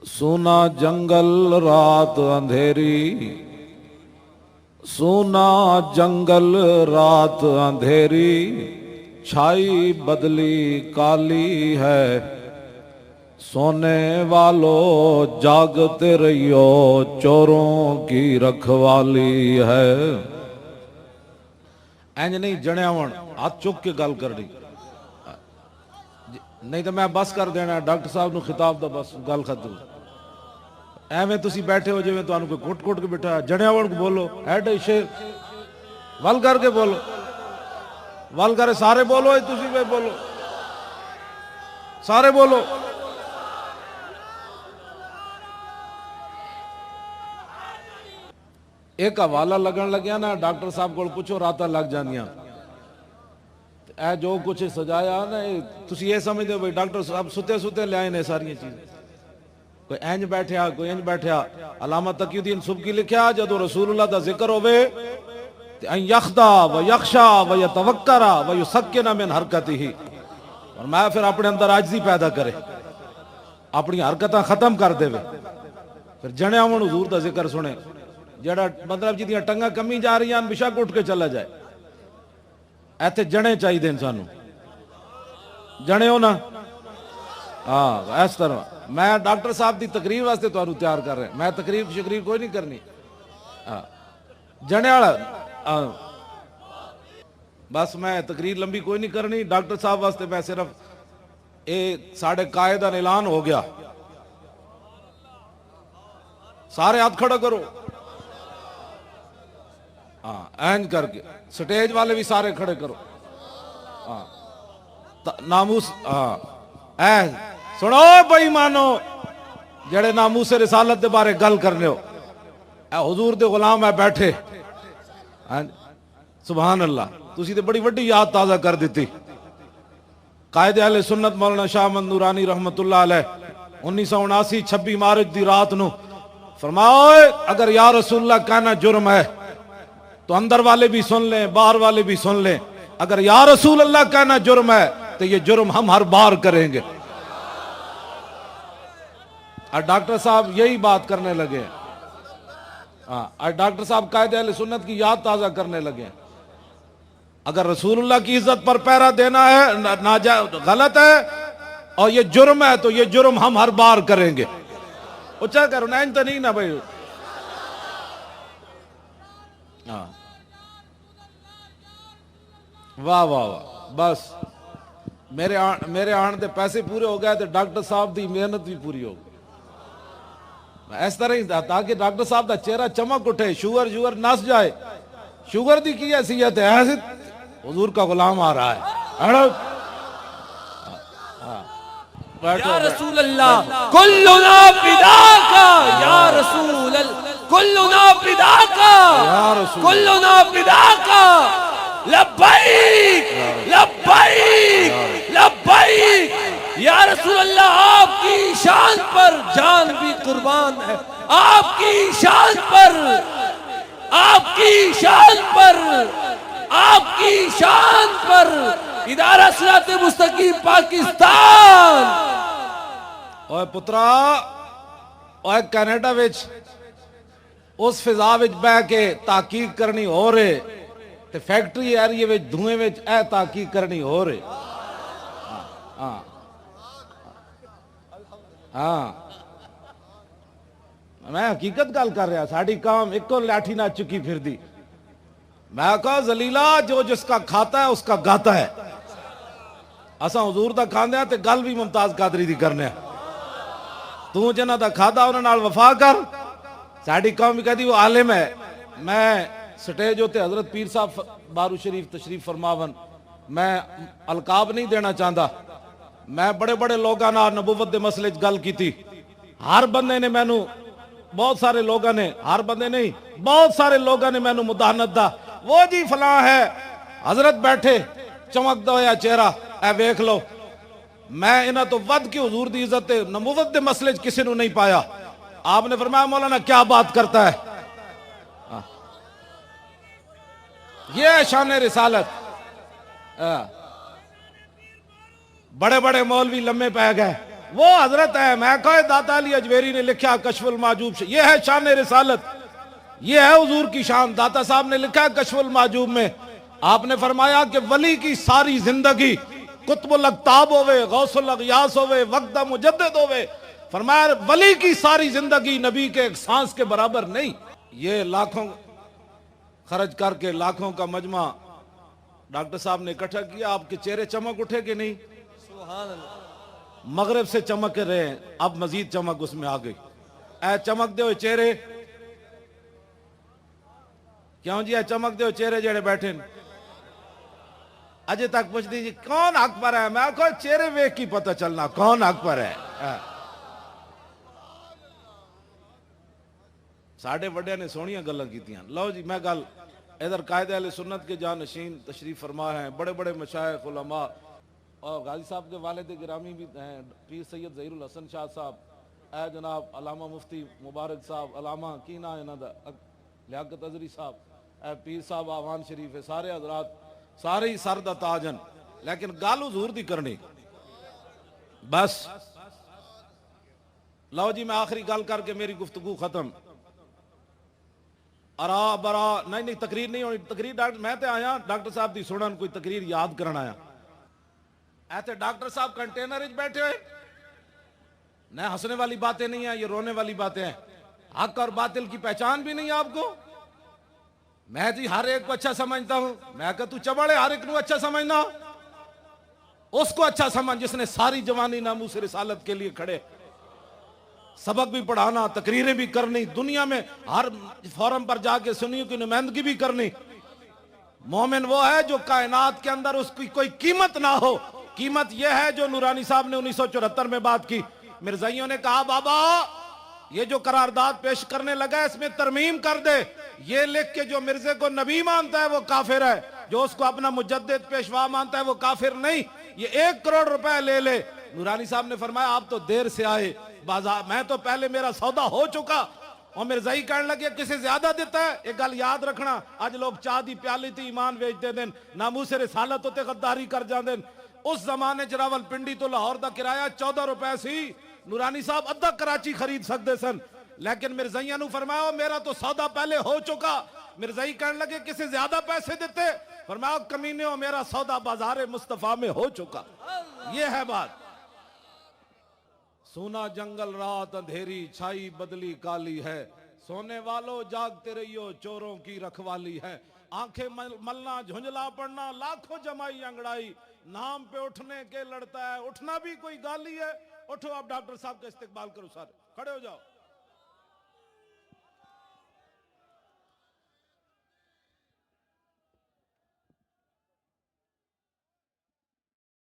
सूना जंगल रात अंधेरी, सूना जंगल रात अंधेरी, छाई बदली काली है। सोने वालों जागते रहियो, चोरों की रखवाली है। इंज नहीं जणियावण हाथ चुक के गल करनी, नहीं तो मैं बस कर देना डॉक्टर साहब ਨੂੰ खिताब ਦਾ बस गल खत्म। ਐਵੇਂ ਤੁਸੀਂ ਬੈਠੇ ਹੋ ਜਿਵੇਂ ਤੁਹਾਨੂੰ ਕੋਈ ਕੁੱਟ-ਕੁੱਟ ਕੇ ਬਿਠਾ। ਜਣਿਆਵਣ को बोलो, ਐਡੇ शेर वल करके बोलो, वल करे सारे बोलो, ਤੁਸੀਂ भी बोलो, सारे बोलो। एक हवाला लगन लग्या ना डॉक्टर साहब को पूछो रातां लग जांदियां। ए जो कुछ सजाया ना तुसी ये समझदे हो भाई डॉक्टर साहब सुते सुते ले आए ने सारियां चीज़ें। कोई इंज बैठा कोई इंज बैठा। अलामा तकीउद्दीन सुबकी लिखा जो रसूलुल्लाह दा जिक्र होवे ते अन यखदा व यखशा व यतवक्करा व युसक्किना मिन हरकतिही, और मैं फिर अपने अंदर आजिज़ी पैदा करे, अपनी हरकतां खत्म कर देवे। फिर जणियावण हुजूर दा जिक्र सुने, जेड़ा मतलब जिहदियां टंगां कमी जा रही हैं बेशक उठ के चला जाए। इत्थे जणे चाहिए सानू, जणे हो ना। हाँ इस तरह मैं डॉक्टर साहब की तकरीर वास्ते तुहानू तैयार कर रहा। मैं तकरीर शकरीर कोई नहीं करनी। हाँ जने वाला बस मैं तकरीर लंबी कोई नहीं करनी। डॉक्टर साहब वास्ते मैं सिर्फ ये साढ़े कायदा ऐलान हो गया। सारे हाथ खड़ा करो। हाँ एंज करके स्टेज वाले भी सारे खड़े करो। हाँ नामूस। हाँ ऐ सुनो भाई मानो जेड़े नामूसे रिसालत के बारे गल करने हो, हुजूर दे गुलाम है बैठे। हाँ सुभान अल्लाह, तुसी ते बड़ी वड्डी याद ताज़ा कर दी। कायद अहले सुन्नत मौलाना शाह अहमद नूरानी रहमतुल्लाह अलैह 1979 26 मार्च दी रात नू फरमाओ अगर या रसूलुल्लाह कहना जुर्म है तो अंदर वाले भी सुन लें बाहर वाले भी सुन लें। अगर या रसूल अल्लाह कहना जुर्म है तो ये जुर्म हम हर बार करेंगे। और डॉक्टर साहब यही बात करने लगे। हाँ और डॉक्टर साहब कायदे अहले सुन्नत की याद ताज़ा करने लगे। अगर रसूलुल्लाह की इज्जत पर पहरा देना है गलत है और ये जुर्म है तो ये जुर्म हम हर बार करेंगे। उच्चा करो ना तो नहीं ना भाई। हाँ वाह वाह वाह बस मेरे आने के पैसे पूरे हो गए तो डॉक्टर साहब की मेहनत भी पूरी हो गई। इस तरह ही ताकि डॉक्टर साहब का चेहरा चमक उठे, शुगर शुगर नस जाए। शुगर की हैसियत है, हुजूर का गुलाम आ रहा है। या रसूल अल्लाह कुल्लुना फिदाका, या रसूल कुल्लुना फिदाका, कुल्लुना फिदाका, लब्बैक लब्बैक लब्बैक। या रसूल अल्लाह आपकी शान पर जान भी कुर्बान है, आपकी शान पर, आपकी शान पर, आपकी शान पर। इदारा सिराते मुस्तकीम पाकिस्तान। ओए पुत्रा ओए कनाडा विच उस फिजा विच बह के ताकीक करनी हो रहे ते फैक्ट्री एरिया विच धुएं विच ए ताकीक करनी हो रहे। हाँ हाँ मैं हकीकत गल कर रहा। साड़ी काम एको लाठी ना चुकी फिर दी। मैं कहा जलीला जो जिसका खाता है उसका गाता है। असा हुजूर दा खांदे ते गल भी मुमताज कादरी दी करने। तू जिन्हां दा खादा उन्हां नाल वफा कर। साड़ी कौम भी कहती वो आलिम है। मैं स्टेज होते हजरत पीर साहब बारू शरीफ तशरीफ फरमावन। मैं अलकाब नहीं देना चाहता। मैं बड़े बड़े लोगों नाल नबूवत दे मसले च गल की। हर बंदे ने मैनू बहुत सारे लोगों ने, हर बंदे नहीं बहुत सारे लोगों ने मैनू मुदाहनत दा वो जी फलां है हजरत बैठे चमकदा होया चेहरा ए वेख लो। मैं इन्हां तो वध के हुजूर दी इज्जत नबूवत दे मसले च किसी नू नहीं पाया। आपने फरमाया मौलाना क्या बात करता है। ये है शान रिसालत। बड़े बड़े मौलवी लम्बे पै गए। वो हजरत है। मैं कहे दाता अली अजमेरी ने लिखा कशफुल माजूब से, ये है शान रिसालत, ये है हुजूर की शान। दाता साहब ने लिखा है कशफुल माजूब में, आपने फरमाया कि वली की सारी जिंदगी कुतुबुल अक्ताब होवे, गौसुल अगयास होवे, वक्त मुजद्दिद होवे, फरमाया वली की सारी जिंदगी नबी के एक सांस के बराबर नहीं। ये लाखों खर्च करके लाखों का मजमा डॉक्टर साहब ने इकट्ठा किया। आपके चेहरे चमक उठे कि नहीं? सुभान अल्लाह। मगरिब से चमक रहे हैं, अब मजीद चमक उसमें आ गई। ऐ चमकते हुए चेहरे, क्यों जी? ऐ चमकते हुए चेहरे जेड़े बैठे न, अजय तक पूछती जी कौन हक पर है? मैं को चेहरे वेख की पता चलना कौन हक पर है। साढ़े वड्या ने सोहनिया गल्लां कीतियां। लो जी मैं गल इधर कायदे अहले सुन्नत के जानशीन तशरीफ फरमा हैं, बड़े बड़े मशाइख उलमा और गाजी साहब के वालिद गिरामी भी हैं, पीर सैयद ज़हीरुल हसन शाह साहब, ए जनाब अलामा मुफ्ती मुबारक साहब, अलामा की ना इन्हां दा लियाकत अजरी साहब, ए पीर साहब आवान शरीफ है, सारे हजरात सारे ही सर दा ताजन। लेकिन गल हुजूर दी करनी बस। लो जी मैं आखिरी गल करके मेरी गुफ्तगू खत्म। अरा बरा नहीं तकरीर नहीं होनी। तकरीर डॉक्टर मैं तो आया डॉक्टर साहब की सुनन, कोई तकरीर याद करन आया। ऐसे डॉक्टर साहब कंटेनर बैठे हुए न, हंसने वाली बातें नहीं है, ये रोने वाली बातें हैं। हक और बातिल की पहचान भी नहीं है आपको। मैं जी हर एक को अच्छा समझता हूं। मैं कह तू चबड़े हर एक को अच्छा समझना, उसको अच्छा समझ जिसने सारी जवानी नामूस रिसालत के लिए खड़े, सबक भी पढ़ाना, तकरीरें भी करनी, दुनिया में हर फोरम पर जाके सुन्नियों की नुमाइंदगी भी करनी। मोमिन वो है जो कायनात के अंदर उसकी कोई कीमत ना हो। कीमत यह है जो नूरानी साहब ने 1974 में बात की। मिर्जाइयों ने कहा बाबा ये जो करारदाद पेश करने लगा इसमें तरमीम कर दे। ये लिख के जो मिर्जे को नबी मानता है वो काफिर है, जो उसको अपना मुजद्दिद पेशवा मानता है वो काफिर नहीं। ये 1 करोड़ रुपए ले ले। नूरानी साहब ने फरमाया आप तो देर से आए बाजार, मैं तो पहले मेरा सौदा हो चुका। और मिर्जाई कहने लगे किसे ज्यादा देता है। एक गल याद रखना, आज लोग चाह दी प्याली थी ईमान बेच दे देन, नामूस रिसालत होते गद्दारी कर जाते। उस जमाने च रावलपिंडी तो लाहौर का किराया 14 रुपए सी। नूरानी साहब अद्धा कराची खरीद सकते सन, लेकिन मिर्जाइया ने फरमाया मेरा तो सौदा पहले हो चुका। मिर्जाई कहने लगे किसे ज्यादा पैसे देते? फरमाया कमीने हो मेरा सौदा बाजार मुस्तफा में हो चुका। यह है बात। सोना जंगल रात अंधेरी छाई बदली काली है, सोने वालों जागते रहियो चोरों की रखवाली है। आंखें मलना झुंझला पड़ना लाखों जमाई अंगड़ाई, नाम पे उठने के लड़ता है, उठना भी कोई गाली है। उठो आप डॉक्टर साहब का इस्तेकबाल करो, सारे खड़े हो जाओ।